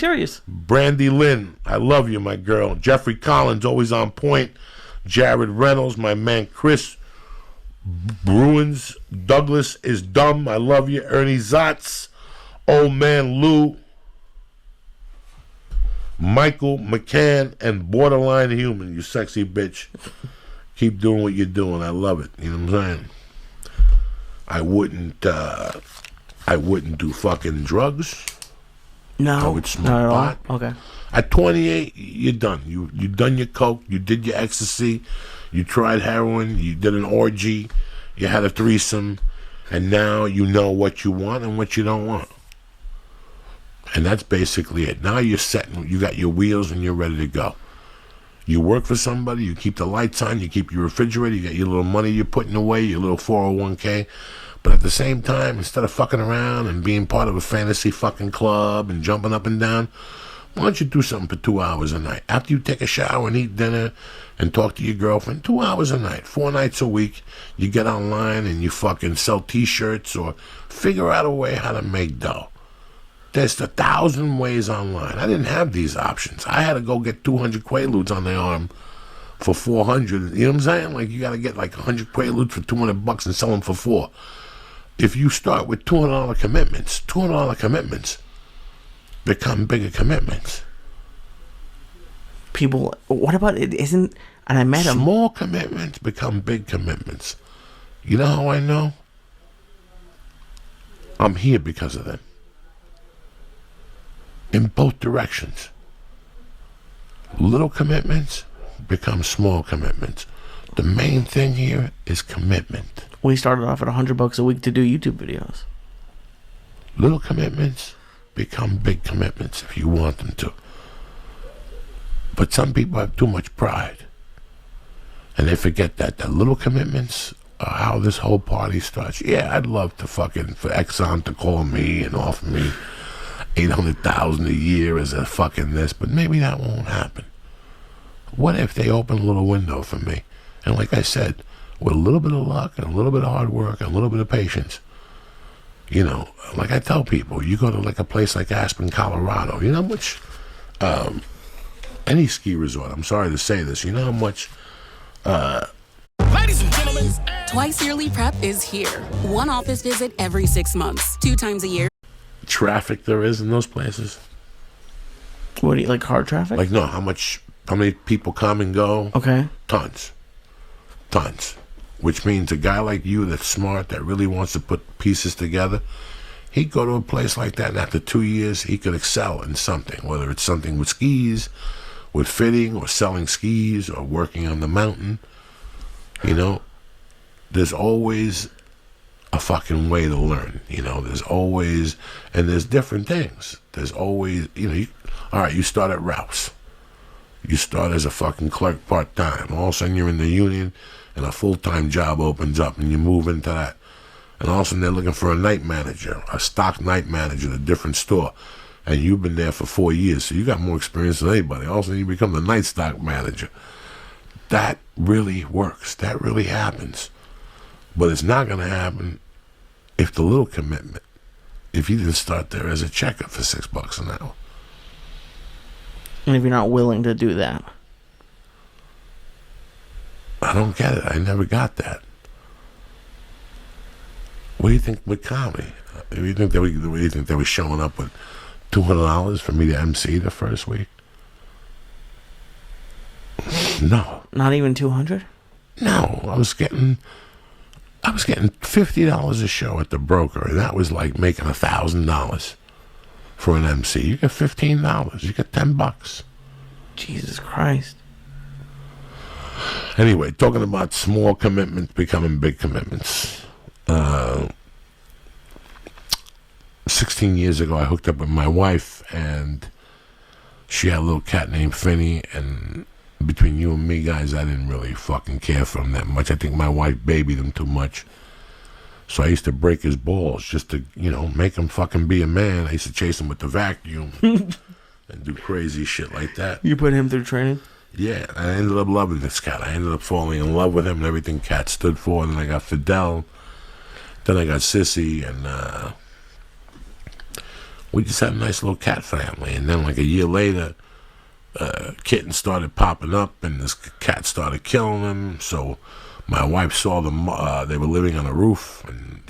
serious. Brandy Lynn, I love you, my girl. Jeffrey Collins, always on point. Jared Reynolds, my man Chris Bruins. Douglas is dumb, I love you. Ernie Zotz, old man Lou. Michael McCann, and Borderline Human, you sexy bitch. Keep doing what you're doing. I love it. You know what I'm saying? I wouldn't do fucking drugs. No, I would smoke pot. Okay. At 28, you're done. You done your coke. You did your ecstasy. You tried heroin. You did an orgy. You had a threesome. And now you know what you want and what you don't want. And that's basically it. Now you're setting. You got your wheels and you're ready to go. You work for somebody. You keep the lights on. You keep your refrigerator. You got your little money you're putting away, your little 401k. But at the same time, instead of fucking around and being part of a fantasy fucking club and jumping up and down, why don't you do something for 2 hours a night? After you take a shower and eat dinner and talk to your girlfriend, 2 hours a night, 4 nights a week, you get online and you fucking sell t-shirts or figure out a way how to make dough. There's 1,000 ways online. I didn't have these options. I had to go get 200 Quaaludes on the arm for 400. You know what I'm saying? Like, you got to get like 100 Quaaludes for $200 and sell them for $4. If you start with $200 commitments become bigger commitments. People, what about it? Isn't, and I met him. Small commitments become big commitments. You know how I know? I'm here because of them. In both directions. Little commitments become small commitments. The main thing here is commitment. We started off at $100 a week to do YouTube videos. Little commitments become big commitments if you want them to. But some people have too much pride. And they forget that little commitments are how this whole party starts. Yeah, I'd love to for Exxon to call me and offer me $800,000 a year as a fucking this, but maybe that won't happen. What if they open a little window for me? And like I said, with a little bit of luck and a little bit of hard work and a little bit of patience, you know, like I tell people, you go to like a place like Aspen, Colorado, you know how much, any ski resort, I'm sorry to say this, you know how much, Ladies and gentlemen, Twice Yearly Prep is here. One office visit every 6 months, 2 times a year. traffic there is in those places. What do you, like car traffic? Like, no, how many people come and go? Okay. Tons. Which means a guy like you that's smart, that really wants to put pieces together, he'd go to a place like that, and after 2 years, he could excel in something, whether it's something with skis, with fitting, or selling skis, or working on the mountain. You know, there's always a fucking way to learn. You know, there's always, and there's different things. There's always, you know, all right, you start at Rouse. You start as a fucking clerk part-time. All of a sudden, you're in the union, and a full-time job opens up, and you move into that. And all of a sudden, they're looking for a night manager, a stock night manager at a different store. And you've been there for 4 years, so you got more experience than anybody. All of a sudden, you become the night stock manager. That really works. That really happens. But it's not going to happen if the little commitment, if you didn't start there as a checker for $6 an hour. And if you're not willing to do that. I don't get it. I never got that. What do you think with comedy? Do you think they were showing up with $200 for me to MC the first week? No. Not even 200? No, I was getting $50 a show at the broker, and that was like making $1,000 for an MC. You get $15. You get $10. Jesus Christ. Anyway, talking about small commitments becoming big commitments. 16 years ago, I hooked up with my wife, and she had a little cat named Finny, and between you and me, guys, I didn't really fucking care for him that much. I think my wife babied him too much. So I used to break his balls just to, you know, make him fucking be a man. I used to chase him with the vacuum and do crazy shit like that. You put him through training? Yeah, I ended up loving this cat. I ended up falling in love with him and everything Cat stood for. And then I got Fidel. Then I got Sissy. And we just had a nice little cat family. And then like a year later, kittens started popping up, and this cat started killing them. So my wife saw them. They were living on a roof, and